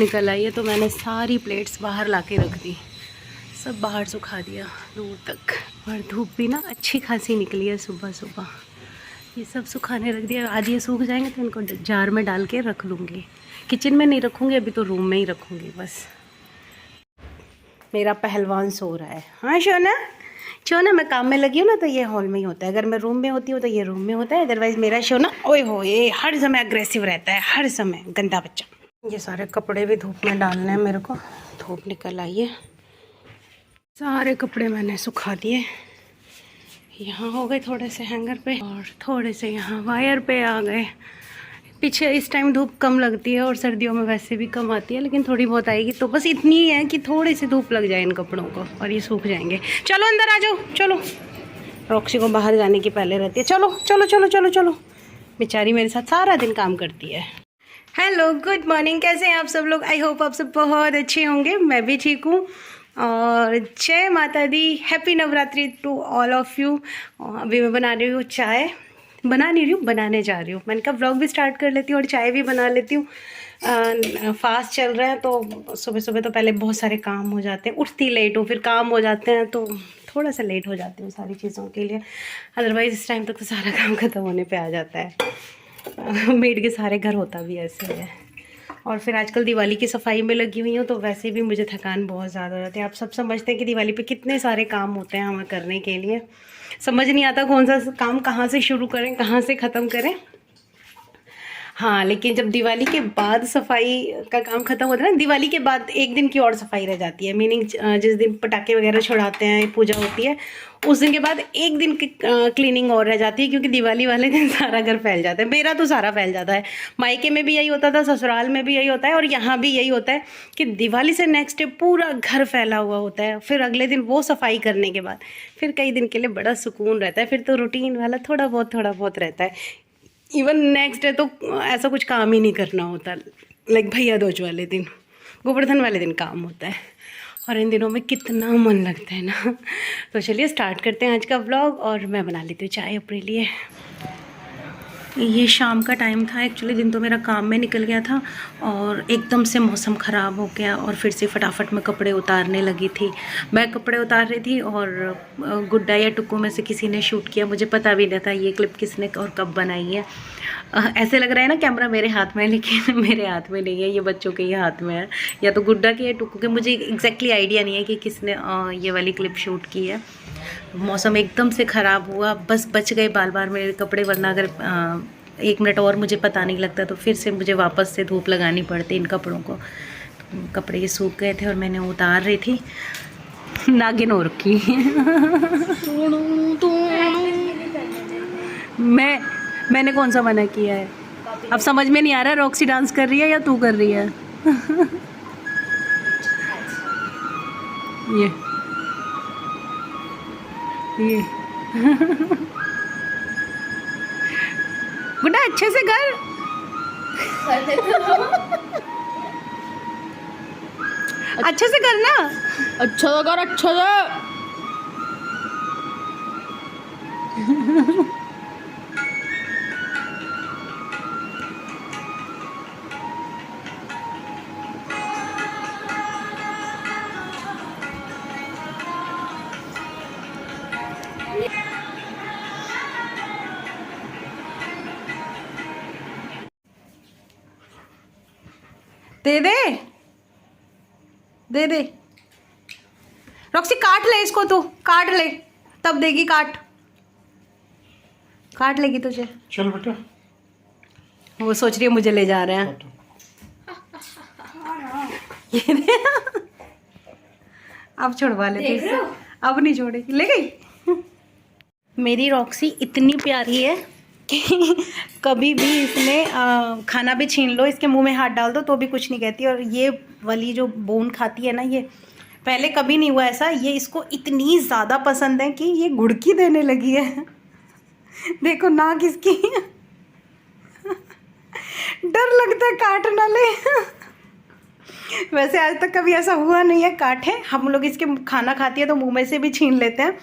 निकल आई है तो मैंने सारी प्लेट्स बाहर ला के रख दी, सब बाहर सुखा दिया दूर तक। और धूप भी ना अच्छी खासी निकली है सुबह सुबह। ये सब सुखाने रख दिया, आज ये सूख जाएंगे तो इनको जार में डाल के रख लूँगी। किचन में नहीं रखूँगी अभी, तो रूम में ही रखूँगी बस। मेरा पहलवान सो रहा है। हाँ शोना, शोना मैं काम में लगी हूँ ना तो ये हॉल में ही होता है, अगर मैं रूम में होती हूँ तो ये रूम में होता है। अदरवाइज़ मेरा शोना ओए हो ये हर समय अग्रेसिव रहता है, हर समय गंदा बच्चा। ये सारे कपड़े भी धूप में डालने हैं मेरे को, धूप निकल आई है। सारे कपड़े मैंने सुखा दिए। यहाँ हो गए थोड़े से हैंगर पे और थोड़े से यहाँ वायर पे आ गए। पीछे इस टाइम धूप कम लगती है और सर्दियों में वैसे भी कम आती है, लेकिन थोड़ी बहुत आएगी तो बस इतनी ही है कि थोड़ी सी धूप लग जाए इन कपड़ों को और ये सूख जाएंगे। चलो अंदर आ जाओ, चलो। रॉक्सी को बाहर जाने की पहले रहती है, चलो चलो चलो चलो चलो। बेचारी मेरे साथ सारा दिन काम करती है। हेलो गुड मॉर्निंग, कैसे हैं आप सब लोग? आई होप आप सब बहुत अच्छे होंगे, मैं भी ठीक हूँ। और जय माता दी, happy Navratri to all of you. अभी मैं बना रही हूँ चाय, बना नहीं रही हूँ, बनाने जा रही हूँ। मैंने कहा व्लॉग भी स्टार्ट कर लेती हूँ और चाय भी बना लेती हूँ। फास्ट चल रहा है तो सुबह सुबह तो पहले बहुत सारे काम हो जाते हैं, उठती लेट हूँ, फिर काम हो जाते हैं तो थोड़ा सा लेट हो जाती हूँ सारी चीज़ों के लिए। अदरवाइज़ इस टाइम तक तो सारा काम ख़त्म होने पे आ जाता है। मेड के सारे घर होता भी ऐसे है। और फिर आजकल दिवाली की सफाई में लगी हुई हूँ तो वैसे भी मुझे थकान बहुत ज़्यादा हो जाती है। आप सब समझते हैं कि दिवाली पे कितने सारे काम होते हैं हमें करने के लिए, समझ नहीं आता कौन सा काम कहाँ से शुरू करें, कहाँ से ख़त्म करें। हाँ, लेकिन जब दिवाली के बाद सफाई का काम खत्म होता है ना, दिवाली के बाद एक दिन की और सफाई रह जाती है। मीनिंग जिस दिन पटाखे वगैरह छुड़ाते हैं, पूजा होती है, उस दिन के बाद एक दिन की क्लीनिंग और रह जाती है, क्योंकि दिवाली वाले दिन सारा घर फैल जाता है। मेरा तो सारा फैल जाता है, मायके में भी यही होता था, ससुराल में भी यही होता है और यहाँ भी यही होता है कि दिवाली से नेक्स्ट डे पूरा घर फैला हुआ होता है। फिर अगले दिन वो सफाई करने के बाद फिर कई दिन के लिए बड़ा सुकून रहता है। फिर तो रूटीन वाला थोड़ा बहुत रहता है। इवन नेक्स्ट डे तो ऐसा कुछ काम ही नहीं करना होता। लाइक भैया दूज वाले दिन, गोवर्धन वाले दिन काम होता है और इन दिनों में कितना मन लगता है ना। तो चलिए स्टार्ट करते हैं आज का व्लॉग और मैं बना लेती हूँ चाय अपने लिए। ये शाम का टाइम था एक्चुअली, दिन तो मेरा काम में निकल गया था और एकदम से मौसम ख़राब हो गया और फिर से फटाफट मैं कपड़े उतारने लगी थी। मैं कपड़े उतार रही थी और गुड्डा या टुक्कू में से किसी ने शूट किया, मुझे पता भी नहीं था ये क्लिप किसने और कब बनाई है। ऐसे लग रहा है ना कैमरा मेरे हाथ में है, लेकिन मेरे हाथ में नहीं है, ये बच्चों के ही हाथ में है, या तो गुड्डा के या टुक्कू के। मुझे एग्जैक्टली आइडिया नहीं है कि किसने ये वाली क्लिप शूट की है। मौसम एकदम से ख़राब हुआ, बस बच गए बाल बाल मेरे कपड़े, वरना अगर 1 मिनट और मुझे पता नहीं लगता तो फिर से मुझे वापस से धूप लगानी पड़ती इन कपड़ों को। तो कपड़े ये सूख गए थे और मैंने उतार रही थी। नागिन हो रखी। मैंने कौन सा मना किया है? अब समझ में नहीं आ रहा रॉक्सी डांस कर रही है या तू कर रही है। ये गुड्डा अच्छे से कर। अच्छे से करना, अच्छा से कर, अच्छा से। दे दे दे दे रॉक्सी, काट ले इसको, तू काट ले तब देगी। काट लेगी तुझे। चल बेटा, वो सोच रही है मुझे ले जा रहे हैं। ये अब छुड़वा लेते इससे, अब नहीं छोड़ेगी, ले गई। मेरी रॉक्सी इतनी प्यारी है कि कभी भी इसने खाना भी छीन लो, इसके मुंह में हाथ डाल दो तो भी कुछ नहीं कहती। और ये वाली जो बोन खाती है ना, ये पहले कभी नहीं हुआ ऐसा, ये इसको इतनी ज़्यादा पसंद है कि ये गुड़की देने लगी है। देखो नाक इसकी, डर लगता है काट ना ले। वैसे आज तक कभी ऐसा हुआ नहीं है काटे, हम लोग इसके खाना खाती है तो मुंह में से भी छीन लेते हैं,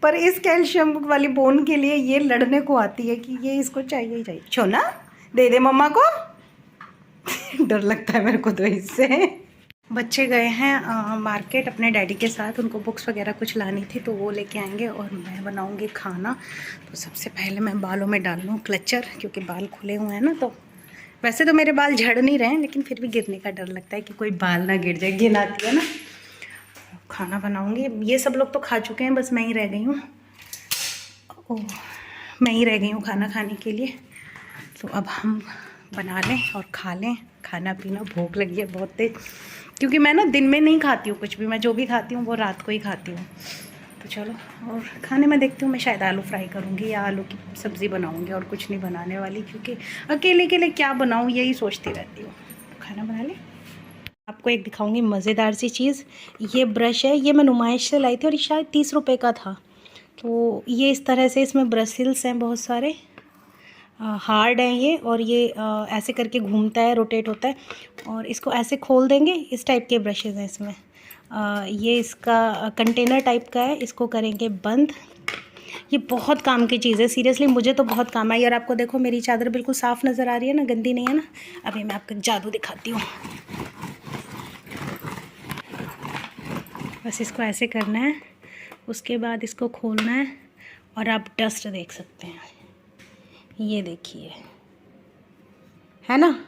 पर इस कैल्शियम वाली बोन के लिए ये लड़ने को आती है कि ये इसको चाहिए ही चाहिए। छोना दे दे मम्मा को, डर लगता है मेरे को तो इससे। बच्चे गए हैं मार्केट अपने डैडी के साथ, उनको बुक्स वगैरह कुछ लानी थी तो वो लेके आएंगे और मैं बनाऊंगी खाना। तो सबसे पहले मैं बालों में डाल लूँ क्लचर, क्योंकि बाल खुले हुए हैं ना। तो वैसे तो मेरे बाल झड़ नहीं रहे हैं, लेकिन फिर भी गिरने का डर लगता है कि कोई बाल ना गिर जाए, घिन आती है ना। खाना बनाऊंगी, ये सब लोग तो खा चुके हैं, बस मैं ही रह गई हूँ। ओह, मैं ही रह गई हूँ खाना खाने के लिए। तो अब हम बना लें और खा लें खाना पीना। भूख लगी है बहुत तेज, क्योंकि मैं ना दिन में नहीं खाती हूँ कुछ भी, मैं जो भी खाती हूँ वो रात को ही खाती हूँ। तो चलो, और खाने में देखती हूँ, मैं शायद आलू फ्राई करूँगी या आलू की सब्ज़ी बनाऊँगी, और कुछ नहीं बनाने वाली, क्योंकि अकेले के लिए क्या बनाऊँ यही सोचती रहती हूँ। तो खाना बना लें। आपको एक दिखाऊंगी मज़ेदार सी चीज़। ये ब्रश है, ये मैं नुमाइश से लाई थी और ये शायद 30 रुपये का था। तो ये इस तरह से, इसमें ब्रसिल्स हैं बहुत सारे, हार्ड हैं ये, और ये ऐसे करके घूमता है, रोटेट होता है, और इसको ऐसे खोल देंगे। इस टाइप के ब्रशेज़ हैं इसमें। ये इसका कंटेनर टाइप का है, इसको करेंगे बंद। ये बहुत काम की चीज़ है, सीरियसली मुझे तो बहुत काम आई। और आपको देखो मेरी चादर बिल्कुल साफ़ नज़र आ रही है ना, गंदी नहीं है ना। अभी मैं आपको जादू दिखाती हूँ। बस इसको ऐसे करना है, उसके बाद इसको खोलना है, और आप डस्ट देख सकते हैं। ये देखिए, है ना,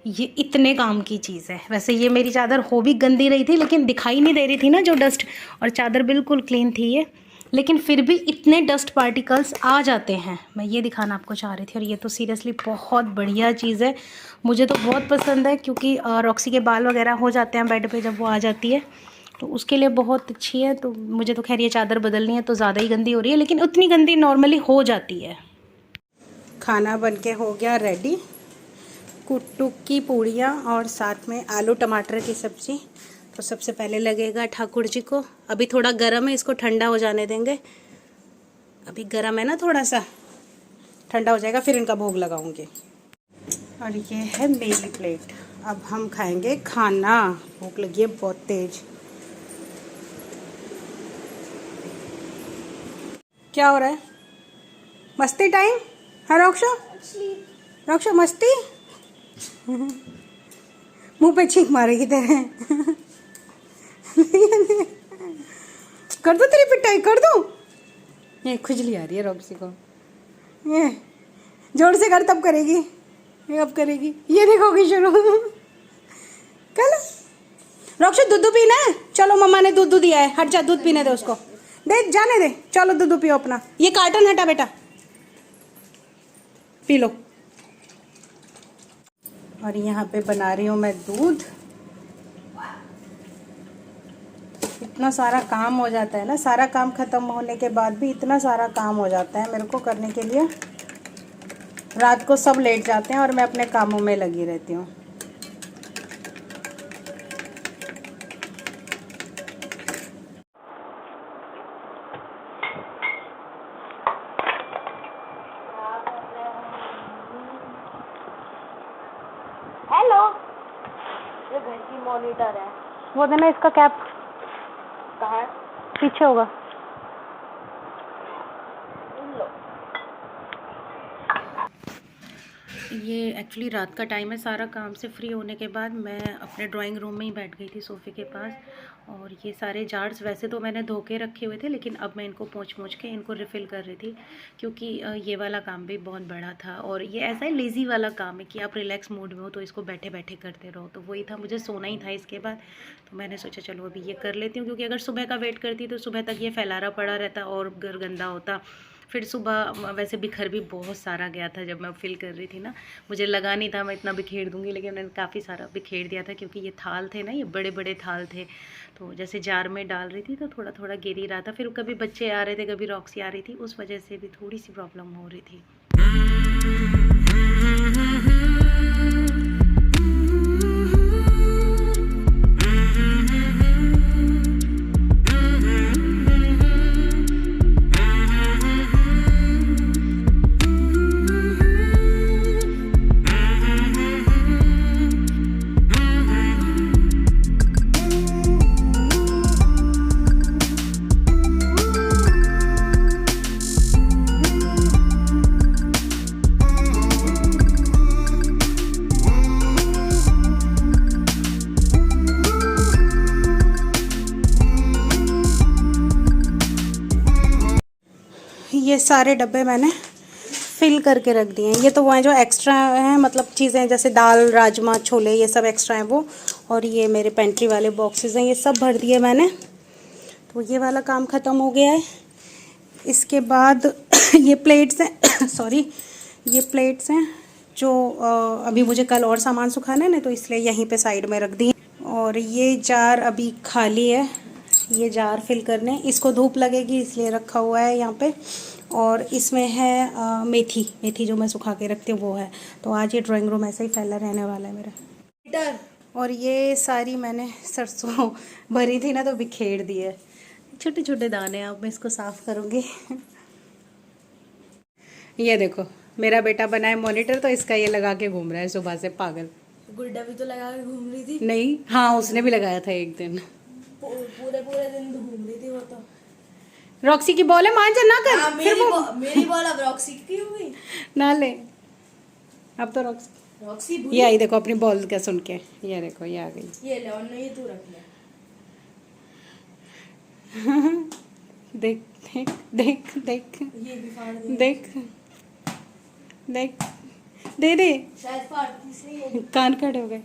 ये इतने काम की चीज़ है। वैसे ये मेरी चादर हो भी गंदी रही थी, लेकिन दिखाई नहीं दे रही थी ना जो डस्ट, और चादर बिल्कुल क्लीन थी ये, लेकिन फिर भी इतने डस्ट पार्टिकल्स आ जाते हैं। मैं ये दिखाना आपको चाह रही थी। और ये तो सीरियसली बहुत बढ़िया चीज़ है, मुझे तो बहुत पसंद है, क्योंकि रॉक्सी के बाल वगैरह हो जाते हैं बेड पे जब वो आ जाती है, तो उसके लिए बहुत अच्छी है। तो मुझे तो खैर ये चादर बदलनी है तो ज़्यादा ही गंदी हो रही है, लेकिन उतनी गंदी नॉर्मली हो जाती है। खाना बनके हो गया रेडी, कुट्टू की पूड़ियाँ और साथ में आलू टमाटर की सब्ज़ी। तो सबसे पहले लगेगा ठाकुर जी को। अभी थोड़ा गर्म है, इसको ठंडा हो जाने देंगे। अभी गर्म है ना, थोड़ा सा ठंडा हो जाएगा फिर इनका भोग लगाऊंगी। और ये है मेरी प्लेट, अब हम खाएंगे खाना। भूख लगी है बहुत तेज। क्या हो रहा है? मस्ती टाइम है रॉक्शा? रॉक्शा मस्ती? मुंह पे छींक मारेगी तेरे। कर दो तेरी पिटाई, कर दो। ये खुजली आ रही है रॉक्सी को, ये जोर से कर तब करेगी, ये अब करेगी, ये देखोगी शुरू। कल रॉक्सी दूध पीना है, चलो मम्मा ने दूध दिया है, हट जा, दूध पीने दे उसको, दे जाने दे, चलो दूध पियो अपना। ये कार्टन हटा बेटा, पी लो। और यहाँ पे बना रही हूँ मैं दूध। इतना सारा काम हो जाता है ना, सारा काम ख़त्म होने के बाद भी इतना सारा काम हो जाता है मेरे को करने के लिए। रात को सब लेट जाते हैं और मैं अपने कामों में लगी रहती हूँ। हेलो, ये घर की मॉनिटर है। वो देना, इसका कैप कहाँ है? पीछे होगा। लो। ये एक्चुअली रात का टाइम है। सारा काम से फ्री होने के बाद मैं अपने ड्राइंग रूम में ही बैठ गई थी सोफ़े के पास। और ये सारे जार्स वैसे तो मैंने धो के रखे हुए थे, लेकिन अब मैं इनको पोंछ के इनको रिफ़िल कर रही थी, क्योंकि ये वाला काम भी बहुत बड़ा था। और ये ऐसा ही लेज़ी वाला काम है कि आप रिलैक्स मूड में हो तो इसको बैठे बैठे करते रहो। तो वही था, मुझे सोना ही था इसके बाद, तो मैंने सोचा चलो अभी ये कर लेती हूँ, क्योंकि अगर सुबह का वेट करती तो सुबह तक ये फैलारा पड़ा रहता और घर गंदा होता। फिर सुबह वैसे बिखर भी बहुत सारा गया था जब मैं फिल कर रही थी ना, मुझे लगा नहीं था मैं इतना बिखेर दूंगी, लेकिन मैंने काफ़ी सारा बिखेर दिया था, क्योंकि ये थाल थे ना, ये बड़े बड़े थाल थे, तो जैसे जार में डाल रही थी तो थोड़ा थोड़ा गिर ही रहा था। फिर कभी बच्चे आ रहे थे, कभी रॉक्सी आ रही थी, उस वजह से भी थोड़ी सी प्रॉब्लम हो रही थी। ये सारे डब्बे मैंने फिल करके रख दिए हैं। ये तो वो हैं जो एक्स्ट्रा हैं, मतलब चीज़ें जैसे दाल, राजमा, छोले, ये सब एक्स्ट्रा हैं वो। और ये मेरे पेंट्री वाले बॉक्सेस हैं, ये सब भर दिए मैंने। तो ये वाला काम ख़त्म हो गया है। इसके बाद ये प्लेट्स हैं सॉरी, ये प्लेट्स हैं जो अभी मुझे कल और सामान सुखाना है ना, तो इसलिए यहीं पे साइड में रख दी। और ये जार अभी खाली है, ये जार फिल करने, इसको धूप लगेगी इसलिए रखा हुआ है यहाँ पे। और इसमें है मेथी, मेथी जो मैं सुखा के रखती हूँ वो है। तो आज ये ड्राइंग रूम ऐसे ही फैला रहने वाला है मेरा। और ये सारी मैंने सरसों भरी थी ना, तो बिखेर दी है, छोटे छोटे दाने। अब मैं इसको साफ़ करूँगी। ये देखो मेरा बेटा बना है मॉनिटर, तो इसका ये लगा के घूम रहा है सुबह से, पागल। गुड्डा भी तो लगा के घूम रही थी। नहीं, हाँ उसने भी लगाया था एक दिन। पूरे पूरे दिन घूम रही थी वो तो। रॉक्सी की बॉल है, मान जा ना कर। मेरी बॉल अब रॉक्सी की हो गई। ना ले, अब तो रॉक्सी ये आई, देखो अपनी बॉल का सुन के, ये देखो ये आ गई। ये ले, और ये तू रख ले। देख देख देख देख, ये भी फाड़ दे। देख देख, दे दे, शायद फाड़, इसलिए कान खड़े हो गए।